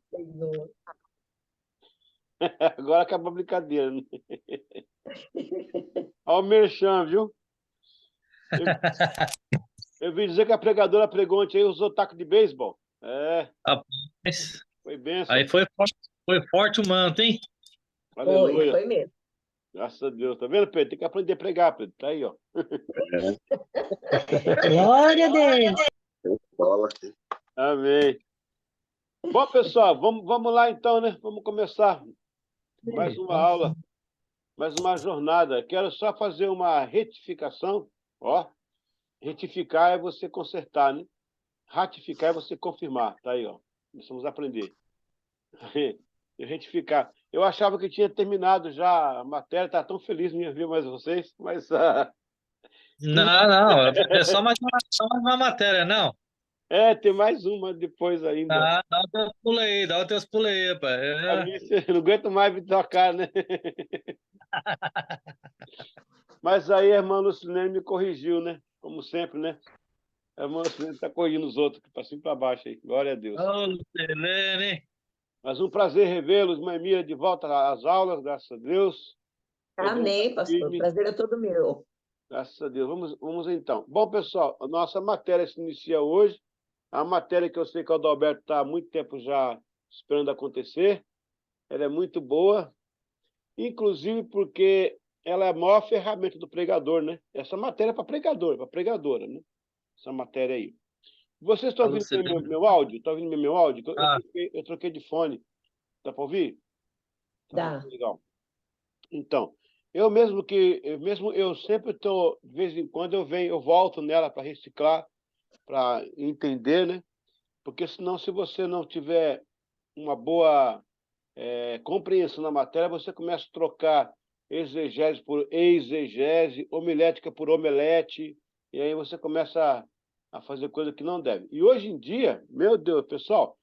Senhor. Agora acabou a brincadeira, né? Olha o merchan, viu? Eu, eu vi dizer que a pregadora pregou ontem aí, usou taco de beisebol. É, Rapaz, foi bênção. aí foi forte o manto, hein? Foi, Aleluia. foi mesmo. Graças a Deus. Tá vendo, Pedro? Tem que aprender a pregar, Pedro. Tá aí, ó. Glória a Deus. Bola. Amém. Bom, pessoal, vamos lá então, né? Vamos começar mais uma aula, mais uma jornada. Quero só fazer uma retificação. Ó, retificar é você consertar, né? Ratificar é você confirmar. Tá aí, ó. Precisamos aprender. E retificar. Eu achava que tinha terminado já a matéria, tá tão feliz em ver mais vocês, mas Não, não, é só mais uma matéria, não. tem mais uma depois ainda. Ah, dá o teus pulos aí, dá o teus pulos aí, rapaz. A mim, eu não aguento mais me tocar, né? Mas aí a irmã Lucilene me corrigiu, né? Como sempre, né? A irmã Lucilene está corrigindo os outros, para cima e para baixo aí. Glória a Deus. Ô, Lucelene. Mas um prazer revê-los, mãe Mira, de volta às aulas, graças a Deus. Amém, pastor. Firme. Prazer é todo meu. Graças a Deus. Vamos então. Bom, pessoal, a nossa matéria se inicia hoje. A matéria que eu sei que o Adalberto está há muito tempo já esperando acontecer. Ela é muito boa, inclusive porque ela é a maior ferramenta do pregador, né? Essa matéria é para pregador, para pregadora, né? Essa matéria aí. Vocês estão ouvindo meu áudio? Estão ouvindo meu áudio? Ah. Eu troquei de fone. Dá para ouvir? Dá. Legal. Então, eu sempre estou, de vez em quando eu volto nela para reciclar, para entender, né? Porque senão, se você não tiver uma boa compreensão da matéria, você começa a trocar exegese por exegese, homilética por omelete, e aí você começa a fazer coisa que não deve. E hoje em dia, meu Deus, pessoal,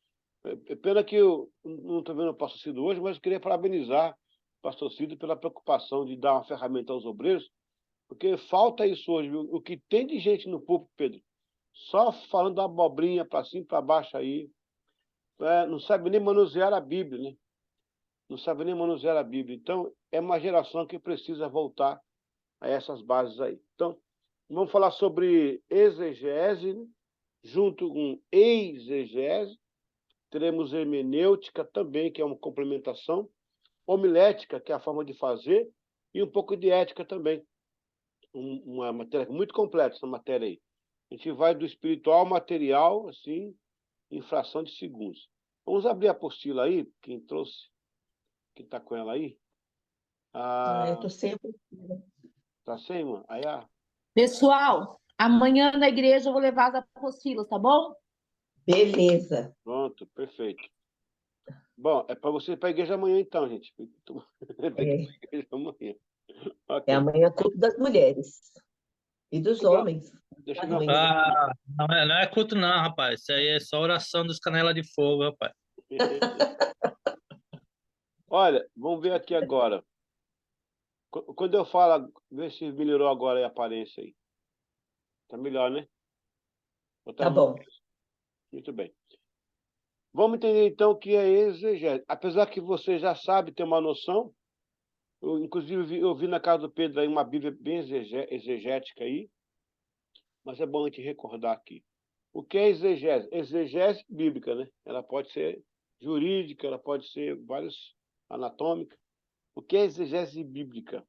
pena que eu não estou vendo o pastor Cido hoje, mas eu queria parabenizar o pastor Cido pela preocupação de dar uma ferramenta aos obreiros, porque falta isso hoje, viu? O que tem de gente no púlpito, Pedro, só falando da abobrinha para cima e para baixo aí, não sabe nem manusear a Bíblia, né? Não sabe nem manusear a Bíblia. Então, é uma geração que precisa voltar a essas bases aí. Então, vamos falar sobre exegese, né? Junto com exegese, teremos hermenêutica também, que é uma complementação, homilética, que é a forma de fazer, e um pouco de ética também. Uma matéria muito completa, essa matéria aí. A gente vai do espiritual ao material, assim, em fração de segundos. Vamos abrir a apostila aí, quem trouxe, quem está com ela aí. Eu estou sempre. Tá sem, mano? Aí, Pessoal, amanhã na igreja eu vou levar as apostilas, tá bom? Beleza. pronto, perfeito. Bom, é para você ir para a igreja amanhã, então, gente. Tem que ir para a igreja amanhã. É Ok. amanhã culto das mulheres e dos Legal. homens. Deixa eu Amanhã. ver. Ah, não é culto, não, rapaz. Isso aí é só oração dos canela de fogo, rapaz. Olha, vamos ver aqui agora. Quando eu falo, vê se melhorou agora a aparência aí. Tá melhor, né? Ou Tá muito... bom. Muito bem. Vamos entender, então, o que é exegese. Apesar que você já sabe, tem uma noção. Inclusive, eu vi na casa do Pedro aí uma Bíblia bem exegética aí. Mas é bom a gente recordar aqui. O que é exegese? Exegese bíblica, né? Ela pode ser jurídica, ela pode ser vários anatômica. O que é exegese bíblica?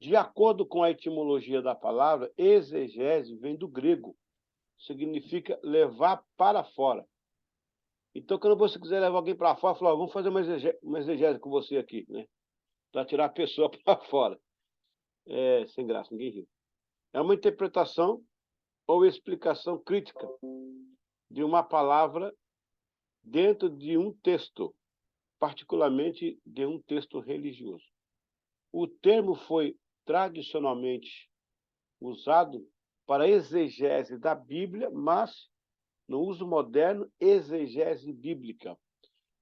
De acordo com a etimologia da palavra, exegese vem do grego. Significa levar para fora. Então, quando você quiser levar alguém para fora, fala, vamos fazer uma exegese com você aqui, né? Para tirar a pessoa para fora. Sem graça, ninguém riu. É uma interpretação ou explicação crítica de uma palavra dentro de um texto, particularmente de um texto religioso. O termo foi tradicionalmente usado para exegese da Bíblia, mas, no uso moderno, exegese bíblica.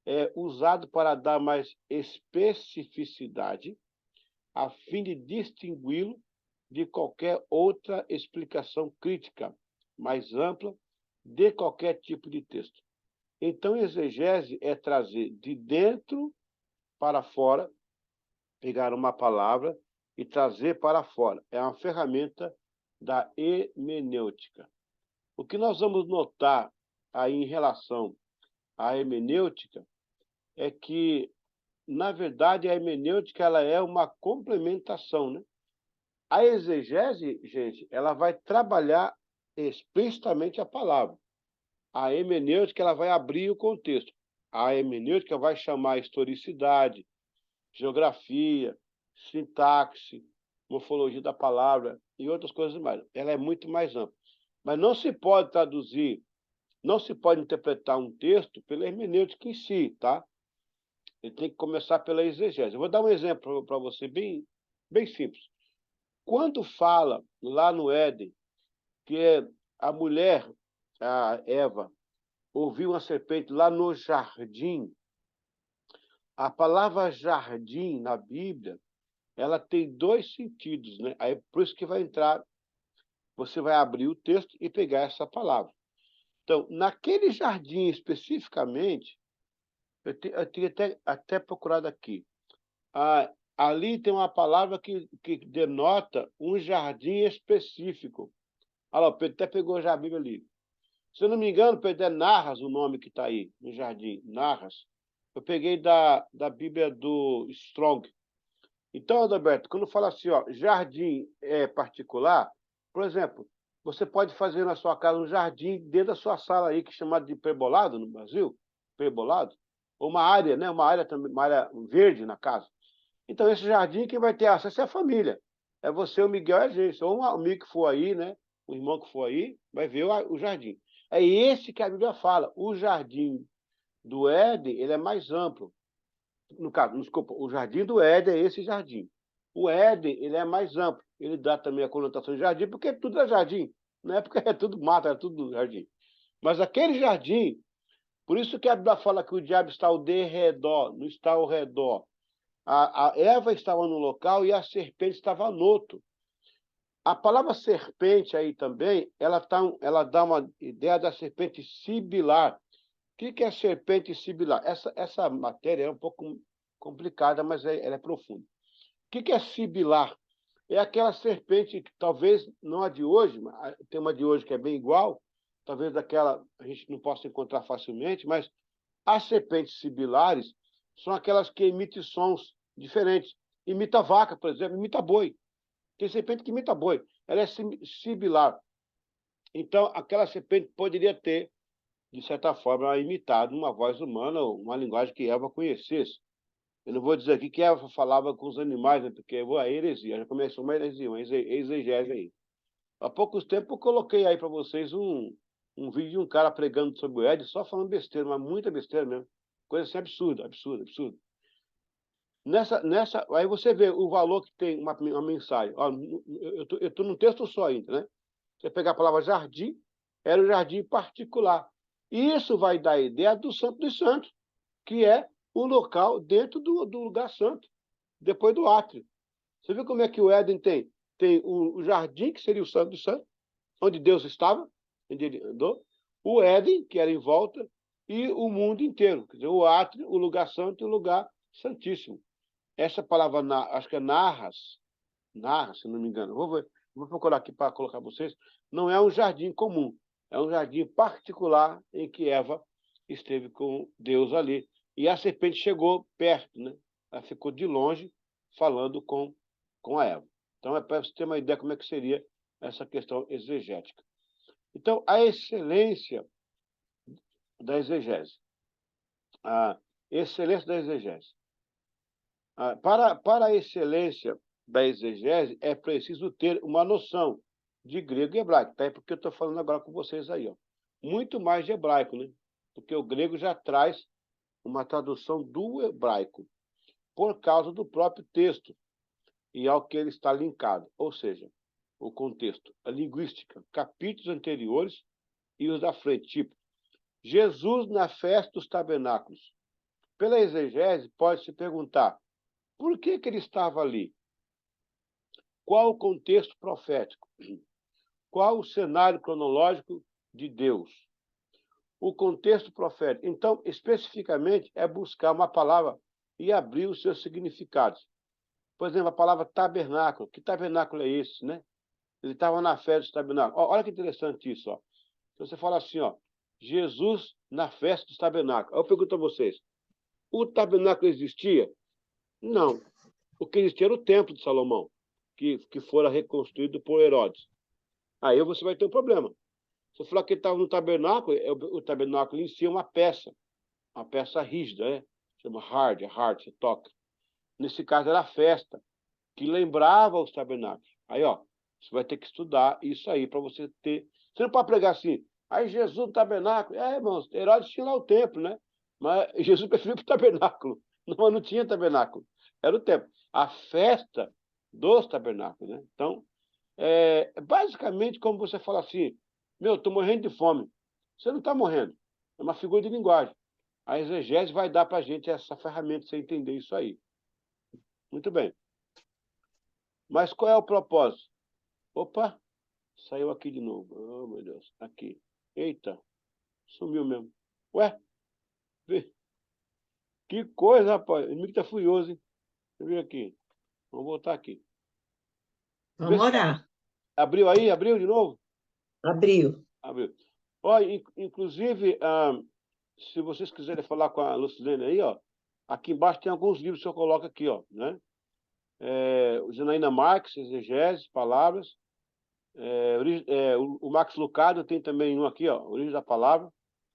É usado para dar mais especificidade, a fim de distingui-lo de qualquer outra explicação crítica mais ampla de qualquer tipo de texto. Então, exegese é trazer de dentro para fora, pegar uma palavra e trazer para fora. É uma ferramenta da hermenêutica. O que nós vamos notar aí em relação à hermenêutica é que, na verdade, a hermenêutica ela é uma complementação, né? A exegese, gente, ela vai trabalhar explicitamente a palavra. A hermenêutica ela vai abrir o contexto. A hermenêutica vai chamar historicidade, geografia, sintaxe, morfologia da palavra e outras coisas mais. Ela é muito mais ampla. Mas não se pode traduzir, não se pode interpretar um texto pela hermenêutica em si, tá? Ele tem que começar pela exegese. Eu vou dar um exemplo para você bem simples. Quando fala lá no Éden que a mulher, a Eva, ouviu uma serpente lá no jardim, a palavra jardim na Bíblia, ela tem dois sentidos, né? Aí por isso que vai entrar, você vai abrir o texto e pegar essa palavra. Então, naquele jardim especificamente, eu tinha até procurado aqui. Ali tem uma palavra que denota um jardim específico. Olha lá, o Pedro até pegou já a Bíblia ali. Se eu não me engano, Pedro, é Narras o nome que está aí, no jardim. Narras. Eu peguei da Bíblia do Strong. Então, Adalberto, quando fala assim, ó, jardim é particular, por exemplo, você pode fazer na sua casa um jardim dentro da sua sala aí, que é chamado de perbolado no Brasil, perbolado, ou uma área, né? Uma área verde na casa. Então, esse jardim, quem vai ter acesso é a família. É você, o Miguel e a gente. Ou um amigo que for aí, né? Um irmão que for aí, vai ver o jardim. É esse que a Bíblia fala. O jardim do Éden, ele é mais amplo. No caso, desculpa, o jardim do Éden é esse jardim. O Éden, ele é mais amplo. Ele dá também a conotação de jardim, porque tudo é jardim. Não é porque é tudo mato, é tudo jardim. Mas aquele jardim, por isso que a Bíblia fala que o diabo está ao derredor, não está ao redor. A Eva estava num local e a serpente estava no outro. A palavra serpente aí também, ela dá uma ideia da serpente sibilar. O que é serpente sibilar? Essa matéria é um pouco complicada, mas ela é profunda. O que é sibilar? É aquela serpente que talvez não a de hoje, mas tem uma de hoje que é bem igual, talvez daquela a gente não possa encontrar facilmente, mas as serpentes sibilares são aquelas que emitem sons diferentes. Imita vaca, por exemplo, imita boi. Tem serpente que imita boi. Ela é sibilar. Então, aquela serpente poderia ter, de certa forma, imitado uma voz humana, uma linguagem que Eva conhecesse. Eu não vou dizer aqui que Eva falava com os animais, né, porque é heresia. Já começou uma heresia, uma exegese aí. Há poucos tempos eu coloquei aí para vocês um vídeo de um cara pregando sobre o Éden, só falando besteira, mas muita besteira mesmo. Coisa assim absurda, absurda, absurda. Aí você vê o valor que tem uma mensagem. Ó, eu estou num texto só ainda, né? Você pegar a palavra jardim, era um jardim particular. E isso vai dar a ideia do Santo dos Santos, que é o local dentro do lugar santo, depois do átrio. Você viu como é que o Éden tem? Tem o jardim, que seria o Santo dos Santos, onde Deus estava, onde ele andou, o Éden, que era em volta, e o mundo inteiro. Quer dizer, o átrio, o lugar santo e o lugar santíssimo. Essa palavra, acho que é narras, se não me engano. Vou procurar aqui para colocar para vocês. Não é um jardim comum, é um jardim particular em que Eva esteve com Deus ali. E a serpente chegou perto, né? Ela ficou de longe falando com a Eva. Então, é para você ter uma ideia como é que seria essa questão exegética. Então, a excelência da exegese. A excelência da exegese. Para a excelência da exegese, é preciso ter uma noção de grego e hebraico. Tá? É porque eu estou falando agora com vocês aí. Ó. Muito mais de hebraico, né? Porque o grego já traz uma tradução do hebraico, por causa do próprio texto e ao que ele está linkado. Ou seja, o contexto, a linguística, capítulos anteriores e os da frente. Tipo, Jesus na festa dos tabernáculos. Pela exegese, pode-se perguntar, por que ele estava ali? Qual o contexto profético? Qual o cenário cronológico de Deus? o contexto profético. Então, especificamente, é buscar uma palavra e abrir os seus significados. Por exemplo, a palavra tabernáculo. Que tabernáculo é esse, né? Ele estava na festa do tabernáculo. Olha que interessante isso, ó. Então, você fala assim, ó, Jesus na festa dos tabernáculos. Eu pergunto a vocês, o tabernáculo existia? Não. O que existia era o templo de Salomão, que fora reconstruído por Herodes. Aí você vai ter um problema. Se eu falar que ele estava no tabernáculo, o tabernáculo em si é uma peça rígida, né? Chama hard, você toca. Nesse caso era a festa, que lembrava os tabernáculos. Aí, ó, você vai ter que estudar isso aí para você ter. Você não pode pregar assim, aí Jesus no tabernáculo. Irmãos, Herodes tinha lá o templo, né? Mas Jesus preferiu para o tabernáculo. Não tinha tabernáculo. Era o templo. A festa dos tabernáculos, né? Então, basicamente como você fala assim, meu, estou morrendo de fome. Você não está morrendo. É uma figura de linguagem. A exegese vai dar para a gente essa ferramenta para você entender isso aí. Muito bem. Mas qual é o propósito? Opa, saiu aqui de novo. Oh, meu Deus. Aqui. Eita, sumiu mesmo. Ué? Que coisa, rapaz. O inimigo está furioso, hein? Deixa eu ver aqui. Vamos voltar aqui. Vamos orar. Abriu aí? Abriu de novo? Abriu. Abriu. Olha, inclusive, se vocês quiserem falar com a Lucilene aí, ó, aqui embaixo tem alguns livros que eu coloco aqui, ó, né? O Janaína Marques, Exegese, Palavras. O Max Lucado tem também um aqui, ó, Origem da Palavra.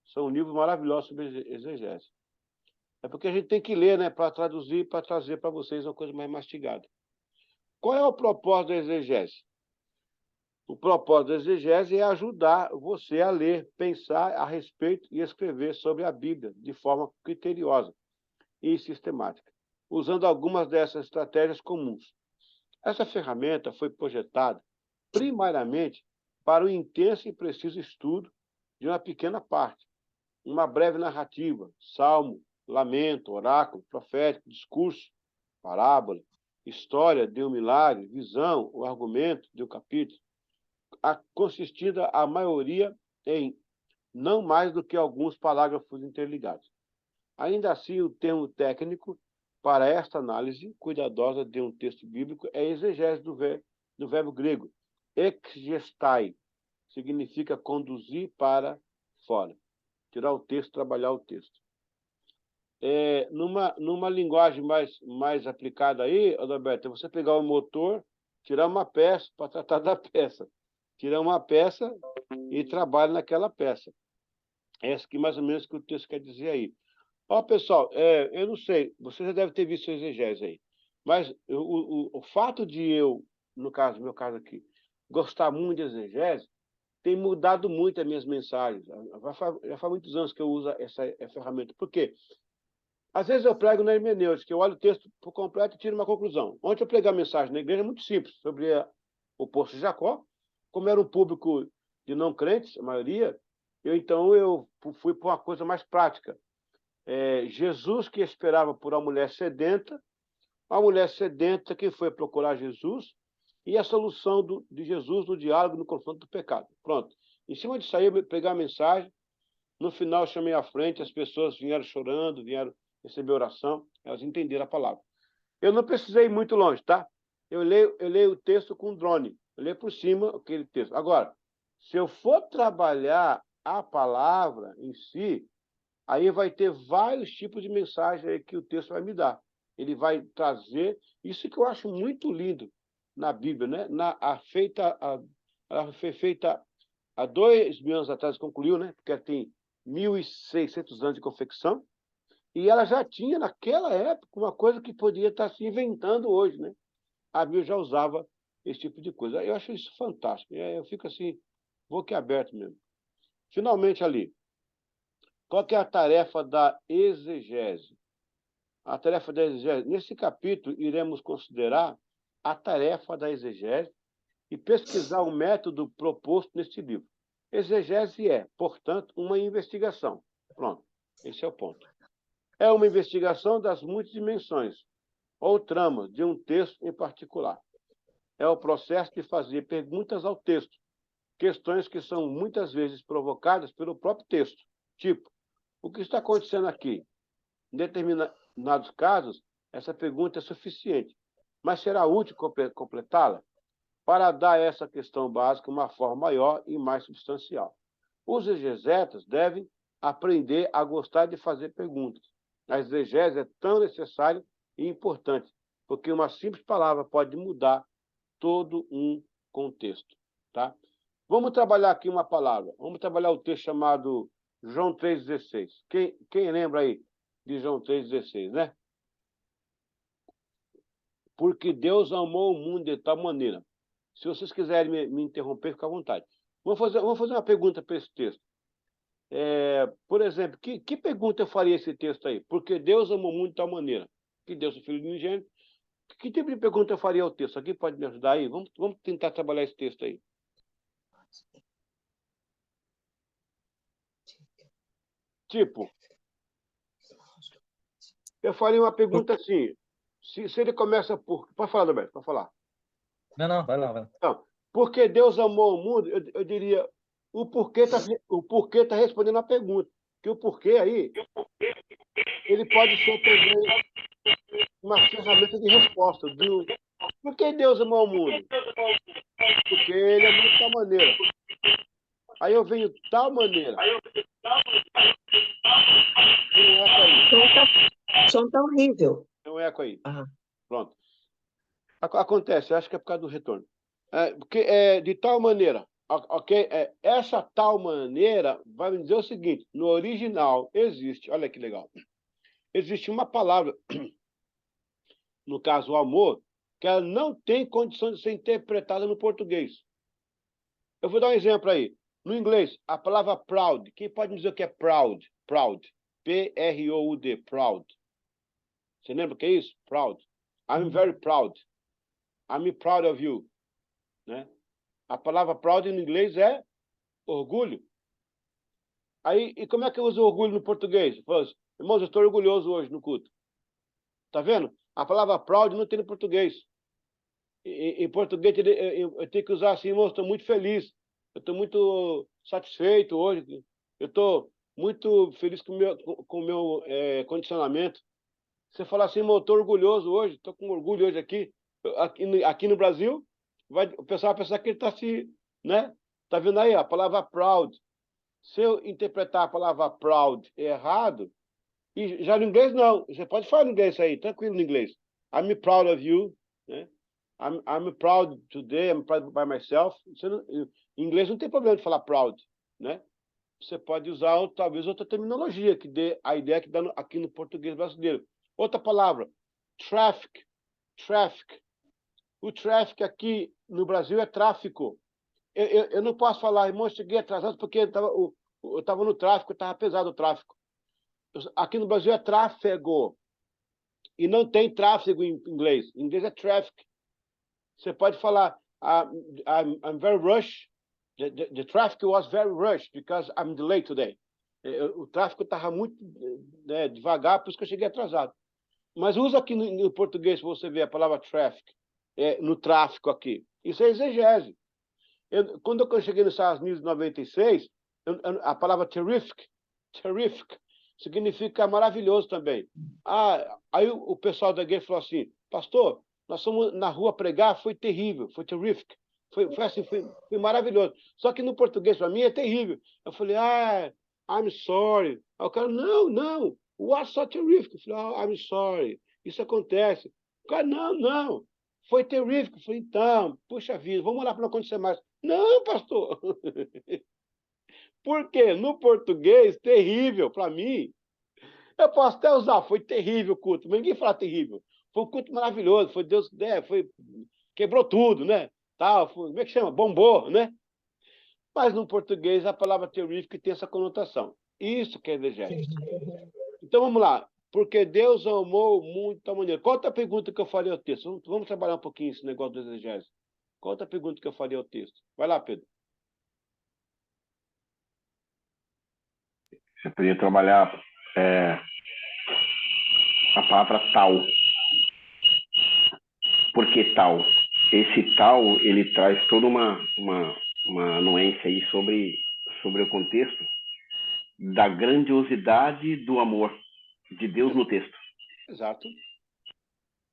São livros maravilhosos sobre exegese. É porque a gente tem que ler, né, para traduzir, para trazer para vocês uma coisa mais mastigada. Qual é o propósito da exegese? O propósito da exegese é ajudar você a ler, pensar a respeito e escrever sobre a Bíblia de forma criteriosa e sistemática, usando algumas dessas estratégias comuns. Essa ferramenta foi projetada primariamente para o intenso e preciso estudo de uma pequena parte, uma breve narrativa, salmo, lamento, oráculo, profético, discurso, parábola, história de um milagre, visão, o argumento de um capítulo, consistindo a maioria em não mais do que alguns parágrafos interligados. Ainda assim, o termo técnico para esta análise cuidadosa de um texto bíblico é exegese do verbo grego, exgestai, significa conduzir para fora, tirar o texto, trabalhar o texto. Numa linguagem mais aplicada aí, Adalberto, é você pegar o motor, tirar uma peça para tratar da peça. Tirar uma peça e trabalha naquela peça. É isso que mais ou menos que o texto quer dizer aí. Ó, pessoal, eu não sei, você já deve ter visto o exegese aí, mas o fato de eu, no meu caso aqui, gostar muito de exegese, tem mudado muito as minhas mensagens. Já faz muitos anos que eu uso essa ferramenta. Por quê? Às vezes eu prego na hermenêutica, eu olho o texto por completo e tiro uma conclusão. Ontem eu preguei a mensagem na igreja muito simples, sobre o poço de Jacó. Como era um público de não crentes, a maioria, eu fui para uma coisa mais prática. Jesus que esperava por uma mulher sedenta que foi procurar Jesus, e a solução de Jesus no diálogo, no confronto do pecado. Pronto. Em cima disso aí, eu preguei a mensagem. No final, eu chamei à frente, as pessoas vieram chorando, vieram receber oração, elas entenderam a palavra. Eu não precisei ir muito longe, tá? Eu leio o texto com drone, eu leio por cima aquele texto. Agora, se eu for trabalhar a palavra em si, aí vai ter vários tipos de mensagem aí que o texto vai me dar. Ele vai trazer, isso que eu acho muito lindo na Bíblia, né? Ela foi feita há 2.000 anos atrás, concluiu, né? Porque ela tem 1.600 anos de confecção, e ela já tinha, naquela época, uma coisa que podia estar se inventando hoje, né? A Bíblia já usava esse tipo de coisa. Eu acho isso fantástico. Eu fico assim, boquiaberto mesmo. Finalmente, ali, qual que é a tarefa da exegese? A tarefa da exegese, nesse capítulo, iremos considerar a tarefa da exegese e pesquisar o método proposto neste livro. Exegese é, portanto, uma investigação. Pronto, esse é o ponto. É uma investigação das muitas dimensões ou tramas de um texto em particular. É o processo de fazer perguntas ao texto, questões que são muitas vezes provocadas pelo próprio texto. Tipo, o que está acontecendo aqui? Em determinados casos, essa pergunta é suficiente, mas será útil completá-la para dar a essa questão básica uma forma maior e mais substancial. Os exegetas devem aprender a gostar de fazer perguntas. A exegese é tão necessária e importante, porque uma simples palavra pode mudar todo um contexto. Tá? Vamos trabalhar aqui uma palavra. Vamos trabalhar o texto chamado João 3,16. Quem lembra aí de João 3,16, né? Porque Deus amou o mundo de tal maneira. Se vocês quiserem me interromper, fica à vontade. Vamos fazer uma pergunta para esse texto. Por exemplo, que pergunta eu faria esse texto aí? Porque Deus amou o mundo de tal maneira que Deus é o Filho unigênito. Que tipo de pergunta eu faria ao texto? Aqui pode me ajudar aí? Vamos tentar trabalhar esse texto aí. Tipo, eu faria uma pergunta assim. Se ele começa por... Pode falar, Roberto, pode falar. Não, vai lá, vai lá. Então, porque Deus amou o mundo, eu diria, o porquê tá respondendo a pergunta. Que o porquê aí, ele pode ser também uma ferramenta de resposta. Por que Deus amou o mundo? Porque ele amou de tal maneira. Aí eu venho de tal maneira. Tem um eco aí. O som tá horrível. Tem um eco aí. Ah, Pronto. Acontece, acho que é por causa do retorno. Porque de tal maneira, ok? Essa tal maneira vai me dizer o seguinte: no original existe, olha que legal, existe uma palavra, no caso o amor, que ela não tem condição de ser interpretada no português. Eu vou dar um exemplo aí. No inglês, a palavra proud, quem pode me dizer o que é proud? Proud. P-R-O-U-D, proud. Você lembra o que é isso? Proud. I'm very proud. I'm proud of you. Né? A palavra proud em inglês é orgulho. Aí, e como é que eu uso orgulho no português? Assim, irmãos, eu estou orgulhoso hoje no culto. Tá vendo? A palavra proud não tem no português. Em português, eu tenho que usar assim, irmãos, estou muito feliz. Eu estou muito satisfeito hoje. Eu estou muito feliz com o meu condicionamento. Você fala assim, irmão, eu estou orgulhoso hoje, estou com orgulho hoje aqui. Aqui no Brasil, o pessoal vai pensar que ele está se... Né? Tá vendo aí a palavra proud? Se eu interpretar a palavra proud errado, e já no inglês não, você pode falar no inglês aí, tranquilo no inglês. I'm proud of you, né? I'm proud today, I'm proud by myself. Em inglês não tem problema de falar proud, né? Você pode usar talvez outra terminologia que dê a ideia que dá aqui no português brasileiro. Outra palavra, traffic. Traffic. O traffic aqui no Brasil é tráfico. Eu não posso falar, irmão, eu cheguei atrasado porque eu estava no tráfico, estava pesado o tráfico. Aqui no Brasil é tráfego. E não tem tráfego em inglês. Em inglês é traffic. Você pode falar, I'm very rushed. The traffic was very rushed because I'm delayed today. O tráfego estava muito devagar, por isso que eu cheguei atrasado. Mas usa aqui no português, para você ver a palavra traffic, no tráfico aqui. Isso é exegese. Quando eu cheguei nos Estados Unidos em 96, a palavra terrific, significa maravilhoso também. Aí o pessoal da igreja falou assim, pastor, nós fomos na rua pregar, foi terrível, foi terrific. Foi maravilhoso. Só que no português, para mim, é terrível. Eu falei, I'm sorry. Aí o cara, não, what's so terrific? Eu falei, I'm sorry. Isso acontece. O cara, não, foi terrífico. Eu falei, então, puxa vida, vamos lá para não acontecer mais. Não, pastor. Por quê? No português, terrível, para mim. Eu posso até usar, foi terrível o culto, mas ninguém fala terrível. Foi um culto maravilhoso, foi Deus, quebrou tudo, né? Como é que chama? Bombou, né? Mas no português a palavra terrífica tem essa conotação. Isso que é exegese. Então vamos lá. Porque Deus amou o mundo de tal maneira. Qual outra pergunta que eu faria ao texto? Vamos trabalhar um pouquinho esse negócio do exegese. Qual outra pergunta que eu faria ao texto? Vai lá, Pedro. Você poderia trabalhar a palavra tal. Por que tal? Esse tal, ele traz toda uma nuance aí sobre o contexto. da grandiosidade do amor de Deus no texto. Exato.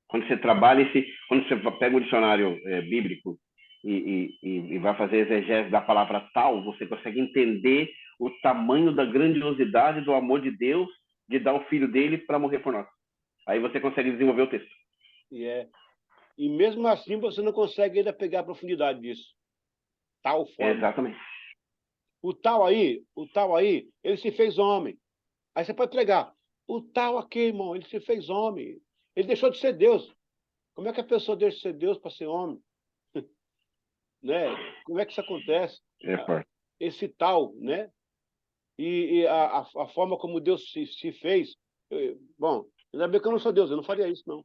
Quando você trabalha quando você pega o dicionário bíblico e vai fazer exegese da palavra tal, você consegue entender o tamanho da grandiosidade do amor de Deus de dar o filho dele para morrer por nós. Aí você consegue desenvolver o texto. E mesmo assim você não consegue ainda pegar a profundidade disso. Tal forma. Exatamente. O tal aí, ele se fez homem. Aí você pode pregar. O tal aqui, irmão, ele se fez homem. Ele deixou de ser Deus. Como é que a pessoa deixa de ser Deus para ser homem? Né? Como é que isso acontece? Esse tal, né? E a forma como Deus se fez. Bom, ainda bem que eu não sou Deus, eu não faria isso, não.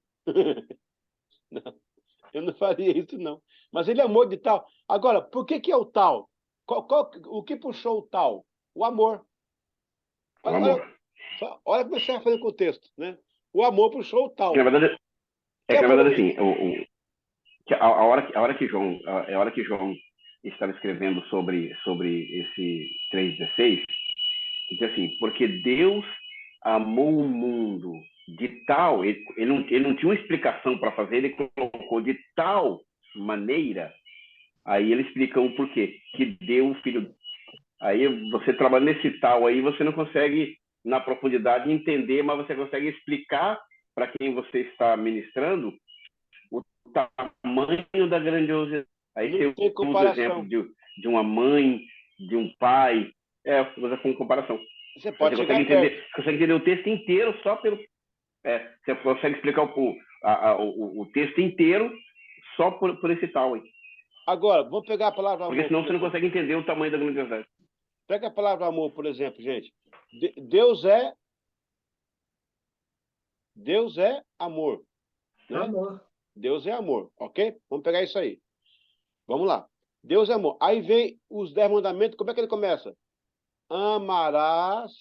Não, eu não faria isso, não. Mas ele é amor de tal. Agora, por que é o tal? O que puxou o tal? O amor. Olha como você vai fazer com o texto, né? O amor puxou o tal. Na verdade, assim, a hora que João estava escrevendo sobre esse 3,16, diz assim, porque Deus amou o mundo de tal, ele não tinha uma explicação para fazer, ele colocou de tal maneira, aí ele explica o porquê, que deu o filho. Aí você trabalha nesse tal aí, você não consegue, na profundidade, entender, mas você consegue explicar para quem você está ministrando o tamanho da grandiosidade. Aí você usa o exemplo de uma mãe, de um pai, usa como comparação. Você pode consegue entender o texto inteiro só pelo... você consegue explicar o texto inteiro só por esse tal aí. Agora, vamos pegar a palavra amor. Porque senão você não consegue entender o tamanho da grandiosidade. Pega a palavra amor, por exemplo, gente. Deus é amor. Né? Amor. Deus é amor, ok? Vamos pegar isso aí. Vamos lá. Deus é amor. Aí vem os 10 mandamentos. Como é que ele começa? Amarás.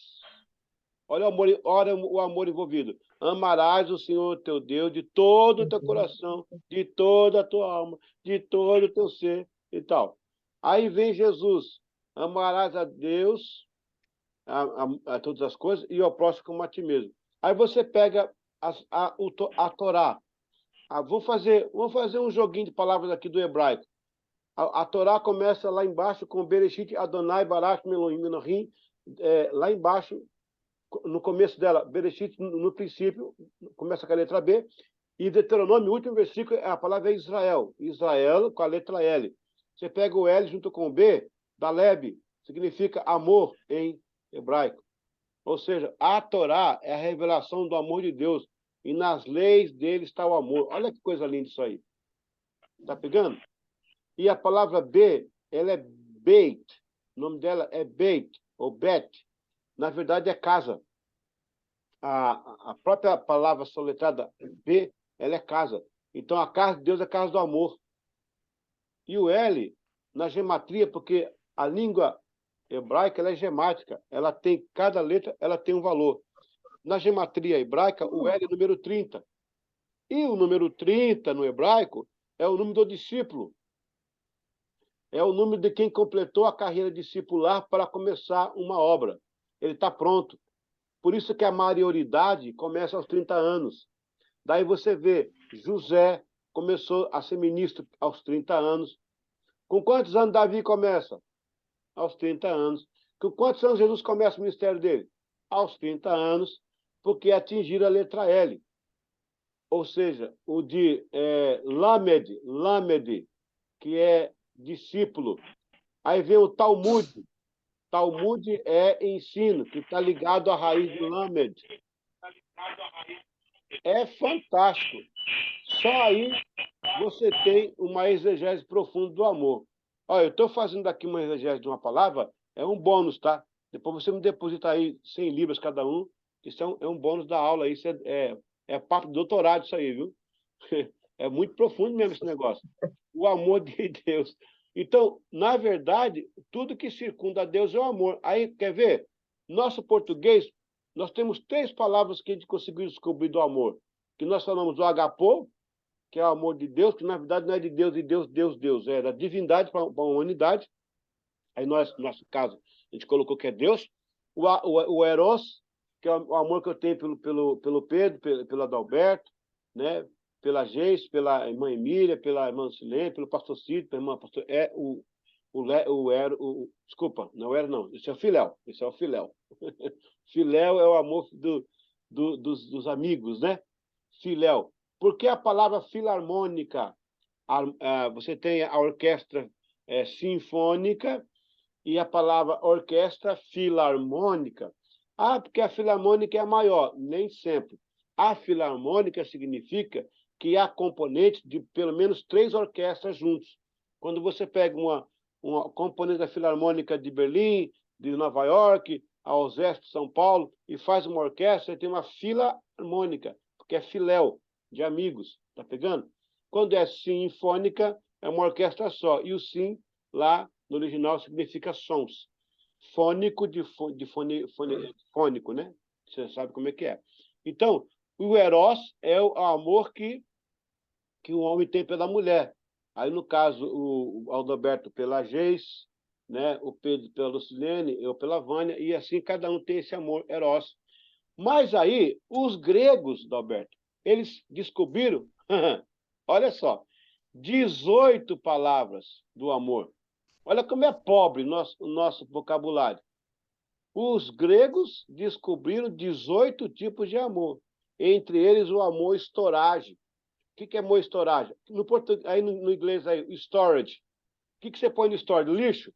Olha o amor envolvido. Amarás o Senhor teu Deus de todo o teu coração, de toda a tua alma, de todo o teu ser e tal. Aí vem Jesus. Amarás a Deus, a todas as coisas, e ao próximo como a ti mesmo. Aí você pega a Torá. Vamos fazer um joguinho de palavras aqui do hebraico. A Torá começa lá embaixo com Bereshit, Adonai, Barak, Melohim, Menohim. Lá embaixo, no começo dela, Bereshit, no princípio, começa com a letra B. E Deuteronômio, o último versículo, a palavra é Israel. Israel com a letra L. Você pega o L junto com o B, Daleb, significa amor em hebraico. Ou seja, a Torá é a revelação do amor de Deus. E nas leis dele está o amor. Olha que coisa linda isso aí. Tá pegando? E a palavra B, ela é Beit. O nome dela é Beit, ou Bet. Na verdade, é casa. A própria palavra soletrada B, ela é casa. Então, a casa de Deus é a casa do amor. E o L, na gematria, porque a língua hebraica ela é gemática. Ela tem, cada letra ela tem um valor. Na gematria hebraica, o L é o número 30. E o número 30 no hebraico é o número do discípulo. É o número de quem completou a carreira discipular para começar uma obra. Ele está pronto. Por isso que a maioridade começa aos 30 anos. Daí você vê, José começou a ser ministro aos 30 anos. Com quantos anos Davi começa? Aos 30 anos. Com quantos anos Jesus começa o ministério dele? Aos 30 anos, porque atingiram a letra L. Ou seja, o de Lamed, que é discípulo. Aí vem o Talmud. Talmud é ensino, que está ligado à raiz de Lamed. É fantástico. Só aí você tem uma exegese profunda do amor. Olha, eu estou fazendo aqui uma exegese de uma palavra, é um bônus, tá? Depois você me deposita aí 100 libras cada um, isso é um bônus da aula, isso é papo de doutorado isso aí, viu? É muito profundo mesmo esse negócio. O amor de Deus. Então, na verdade, tudo que circunda a Deus é o amor. Aí, quer ver? Nosso português, nós temos 3 palavras que a gente conseguiu descobrir do amor. Que nós falamos do agapô, que é o amor de Deus, que na verdade não é de Deus e Deus. É da divindade para a humanidade. Aí nós, no nosso caso, a gente colocou que é Deus. o Eros, que é o amor que eu tenho pelo Pedro, pelo Adalberto, né? Pela Geis, pela irmã Emília, pela irmã Silene, pelo pastor Cid, pela irmã pastor... Desculpa, não era não. Esse é o Filéu. Esse é o Filéu. Filéu é o amor dos amigos, né? Filéu. Por que a palavra filarmônica? Você tem a orquestra sinfônica e a palavra orquestra filarmônica. Porque a filarmônica é a maior. Nem sempre. A filarmônica significa que há componentes de pelo menos 3 orquestras juntos. Quando você pega uma componente da Filarmônica de Berlim, de Nova York, a OSESP de São Paulo, e faz uma orquestra, você tem uma filarmônica, porque é filéu, de amigos, tá pegando? Quando é sinfônica, é uma orquestra só, e o sim, lá no original, significa sons. Fônico fônico, né? Você sabe como é que é. Então, o Eros é o amor que o homem tem pela mulher. Aí, no caso, o Adalberto pela Geis, né? O Pedro pela Lucilene, eu pela Vânia, e assim cada um tem esse amor eros. Mas aí, os gregos, Adalberto, eles descobriram, olha só, 18 palavras do amor. Olha como é pobre o nosso vocabulário. Os gregos descobriram 18 tipos de amor, entre eles o amor estorage. O que é amor storage? No português, aí no inglês, aí, storage. O que você põe no storage? Lixo?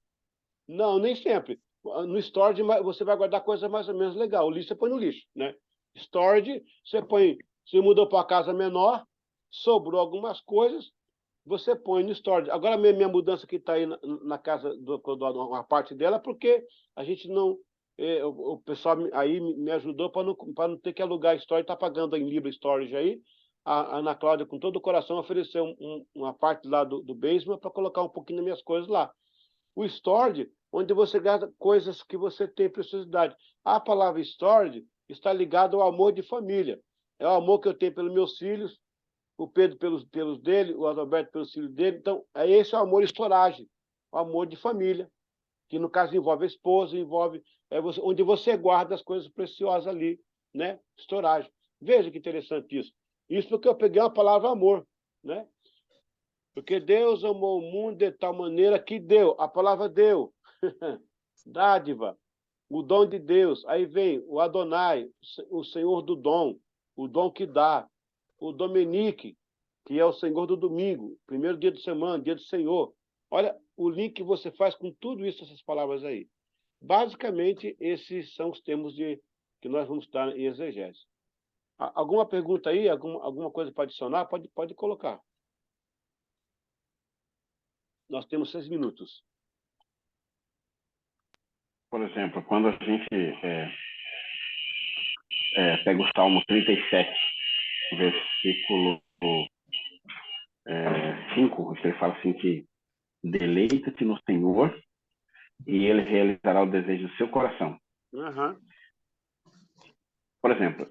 Não, nem sempre. No storage você vai guardar coisa mais ou menos legal. O lixo você põe no lixo, né? Storage, você mudou para uma casa menor, sobrou algumas coisas, você põe no storage. Agora, minha mudança que está aí na casa, uma parte dela, porque a gente não... o pessoal aí me ajudou para não ter que alugar storage, está pagando em Libra storage aí. A Ana Cláudia, com todo o coração, ofereceu uma parte lá do basement para colocar um pouquinho das minhas coisas lá. O storage, onde você guarda coisas que você tem preciosidade. A palavra storage está ligada ao amor de família. É o amor que eu tenho pelos meus filhos, o Pedro pelos dele, o Adalberto pelos filhos dele. Então, esse é o amor storage, o amor de família, que no caso envolve a esposa, envolve onde você guarda as coisas preciosas ali, né? Storage. Veja que interessante isso. Isso porque eu peguei a palavra amor, né? Porque Deus amou o mundo de tal maneira que deu. A palavra deu. Dádiva. O dom de Deus. Aí vem o Adonai, o Senhor do dom. O dom que dá. O Dominique, que é o Senhor do domingo. Primeiro dia de semana, dia do Senhor. Olha o link que você faz com tudo isso, essas palavras aí. Basicamente, esses são os termos que nós vamos estar em exegese. Alguma pergunta aí? Alguma coisa para adicionar? Pode colocar. Nós temos 6 minutos. Por exemplo, quando a gente pega o Salmo 37, versículo 5, ele fala assim que deleita-te no Senhor e ele realizará o desejo do seu coração. Uhum. Por exemplo,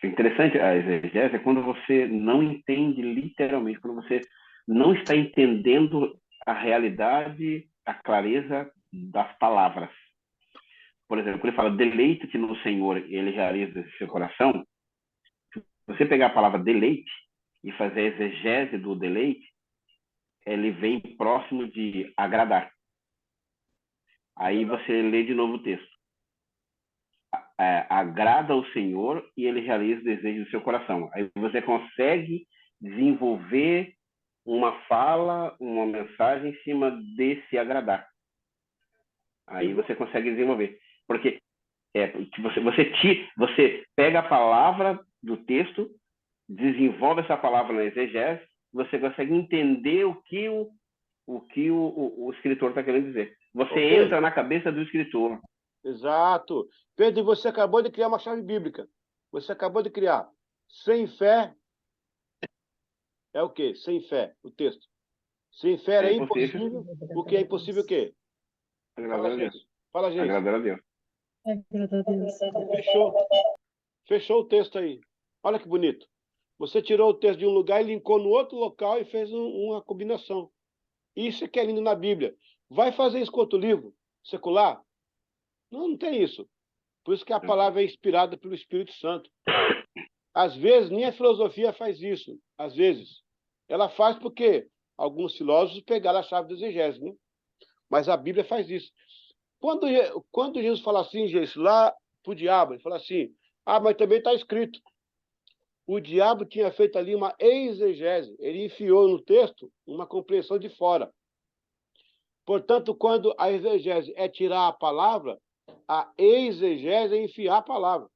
interessante a exegese é quando você não entende literalmente, quando você não está entendendo a realidade, a clareza das palavras. Por exemplo, quando ele fala deleite-te no Senhor e ele realiza o seu coração, se você pegar a palavra deleite e fazer a exegese do deleite, ele vem próximo de agradar. Aí você lê de novo o texto. Agrada ao Senhor e ele realiza o desejo do seu coração. Aí você consegue desenvolver uma fala, uma mensagem em cima desse agradar. Aí você consegue desenvolver. Porque você pega a palavra do texto, desenvolve essa palavra na exegese, você consegue entender o que o escritor está querendo dizer. Você entra na cabeça do escritor. Exato. Pedro, você acabou de criar uma chave bíblica. Você acabou de criar. Sem fé é o quê? Sem fé, o texto. Sem fé é impossível. O que é impossível o quê? Agradar a Deus. Fala, gente. Agradar a Deus. Fechou o texto aí. Olha que bonito. Você tirou o texto de um lugar e linkou no outro local e fez uma combinação. Isso é que é lindo na Bíblia. Vai fazer isso com outro livro secular? Não tem isso. Por isso que a palavra é inspirada pelo Espírito Santo. Às vezes, nem a filosofia faz isso. Às vezes. Ela faz porque alguns filósofos pegaram a chave da exegese, né? Mas a Bíblia faz isso. Quando Jesus fala assim, gente, lá para o diabo, ele fala assim, mas também está escrito. O diabo tinha feito ali uma exegese. Ele enfiou no texto uma compreensão de fora. Portanto, quando a exegese é tirar a palavra, a exegese é enfiar a palavra.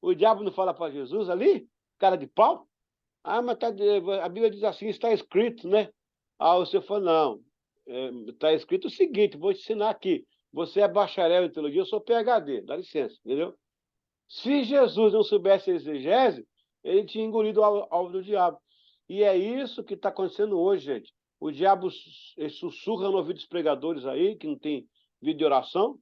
O diabo não fala para Jesus ali, cara de pau? Mas a Bíblia diz assim, está escrito, né? Você fala, não, está escrito o seguinte, vou te ensinar aqui. Você é bacharel em teologia, eu sou PhD, dá licença, entendeu? Se Jesus não soubesse a exegese, ele tinha engolido o alvo do diabo. E é isso que está acontecendo hoje, gente. O diabo sussurra no ouvido dos pregadores aí, que não tem vídeo de oração,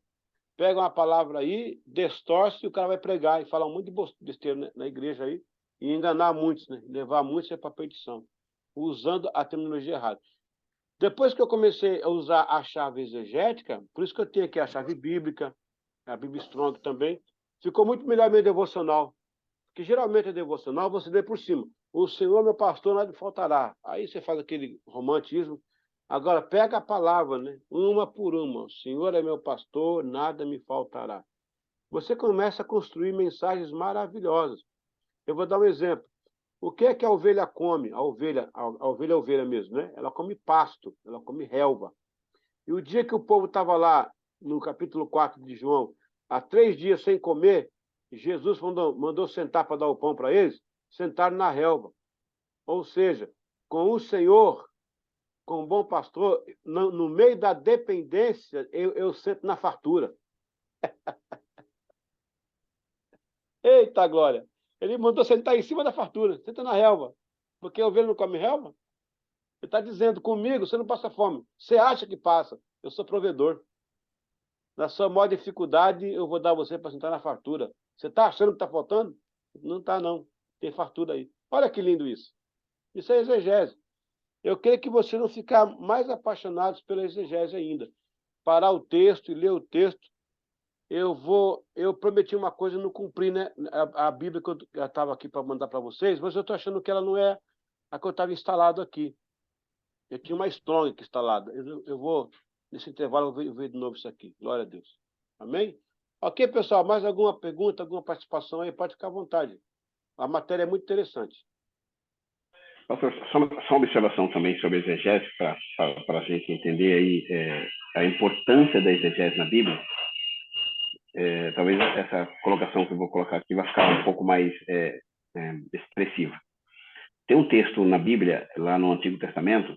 pega uma palavra aí, distorce e o cara vai pregar e falar um monte de besteira na igreja aí e enganar muitos, né? Levar muitos para a perdição, usando a terminologia errada. Depois que eu comecei a usar a chave exegética, por isso que eu tenho aqui a chave bíblica, a Bíblia Strong também, ficou muito melhor meu devocional. Porque geralmente a devocional você lê por cima. O Senhor, meu pastor, nada me faltará. Aí você faz aquele romantismo. Agora, pega a palavra, né? Uma por uma. O Senhor é meu pastor, nada me faltará. Você começa a construir mensagens maravilhosas. Eu vou dar um exemplo. O que é que a ovelha come? A ovelha é a ovelha mesmo, né? Ela come pasto, ela come relva. E o dia que o povo estava lá, no capítulo 4 de João, há 3 dias sem comer, Jesus mandou sentar para dar o pão para eles, sentaram na relva. Ou seja, com o Senhor, com o bom pastor, no meio da dependência, eu sento na fartura. Eita glória! Ele mandou sentar em cima da fartura, senta na relva. Porque a ovelha não come relva? Ele está dizendo, comigo você não passa fome. Você acha que passa? Eu sou provedor. Na sua maior dificuldade, eu vou dar você para sentar na fartura. Você está achando que está faltando? Não está, não. Tem fartura aí. Olha que lindo isso. Isso é exegese. Eu creio que você não ficar mais apaixonados pela exegese ainda. Parar o texto e ler o texto. Eu prometi uma coisa e não cumpri, né? A Bíblia que eu estava aqui para mandar para vocês, mas eu estou achando que ela não é a que eu estava instalado aqui. Eu tinha uma Strong aqui instalada. Eu vou, nesse intervalo, eu vou ver de novo isso aqui. Glória a Deus. Amém? Ok, pessoal, mais alguma pergunta, alguma participação aí? Pode ficar à vontade. A matéria é muito interessante. Pastor, só uma observação também sobre a exegese, para a gente entender aí a importância da exegese na Bíblia. Talvez essa colocação que eu vou colocar aqui vai ficar um pouco mais expressiva. Tem um texto na Bíblia, lá no Antigo Testamento,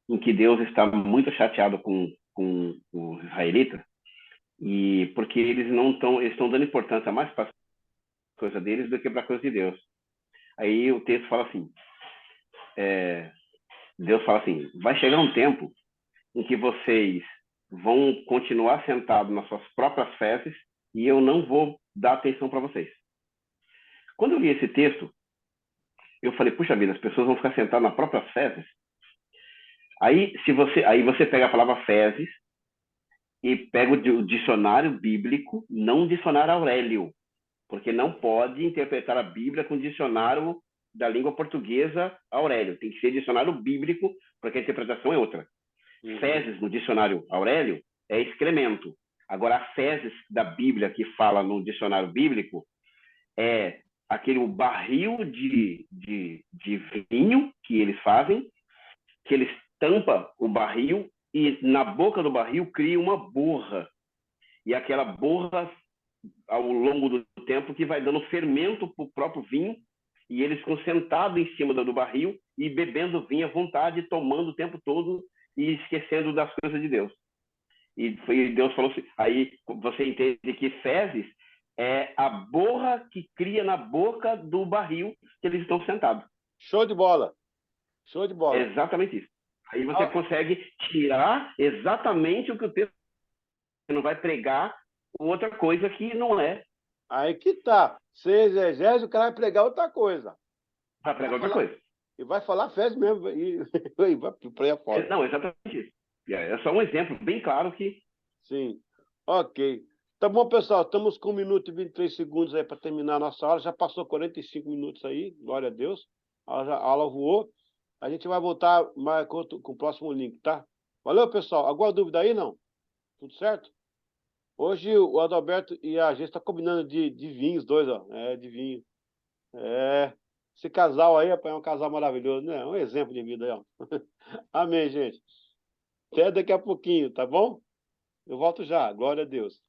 em que Deus está muito chateado com os israelitas, e porque eles estão dando importância mais para a coisa deles do que para a coisa de Deus. Aí o texto fala assim, Deus fala assim, vai chegar um tempo em que vocês vão continuar sentados nas suas próprias fezes e eu não vou dar atenção para vocês. Quando eu li esse texto, eu falei, puxa vida, as pessoas vão ficar sentadas nas próprias fezes? Aí você pega a palavra fezes e pega o dicionário bíblico, não o dicionário Aurélio, porque não pode interpretar a Bíblia com o dicionário da língua portuguesa Aurélio. Tem que ser dicionário bíblico, porque a interpretação é outra. Fezes, no dicionário Aurélio, é excremento. Agora, a fezes da Bíblia que fala no dicionário bíblico é aquele barril de vinho que eles fazem, que eles tampam o barril e na boca do barril cria uma borra. E aquela borra, ao longo do tempo, que vai dando fermento para o próprio vinho, e eles ficam sentados em cima do barril e bebendo vinho à vontade, tomando o tempo todo e esquecendo das coisas de Deus. E Deus falou assim, aí você entende que fezes é a borra que cria na boca do barril que eles estão sentados. Show de bola. Show de bola. É exatamente isso. Aí você consegue tirar exatamente o que o texto não vai pregar outra coisa que não é. Aí que tá. Se exegese, o cara vai pregar outra coisa. Vai pregar outra coisa. E vai falar fezes mesmo. E vai por aí afora. Não, exatamente isso. É só um exemplo bem claro que... Sim. Ok. Tá bom, pessoal, estamos com 1 minuto e 23 segundos aí para terminar a nossa aula. Já passou 45 minutos aí, glória a Deus. A aula voou. A gente vai voltar mais com o próximo link, tá? Valeu, pessoal. Alguma dúvida aí, não? Tudo certo? Hoje o Adalberto e a gente estão combinando de vinhos, dois, ó. De vinho. Esse casal aí, rapaz, é um casal maravilhoso, né? Um exemplo de vida aí, ó. Amém, gente. Até daqui a pouquinho, tá bom? Eu volto já. Glória a Deus.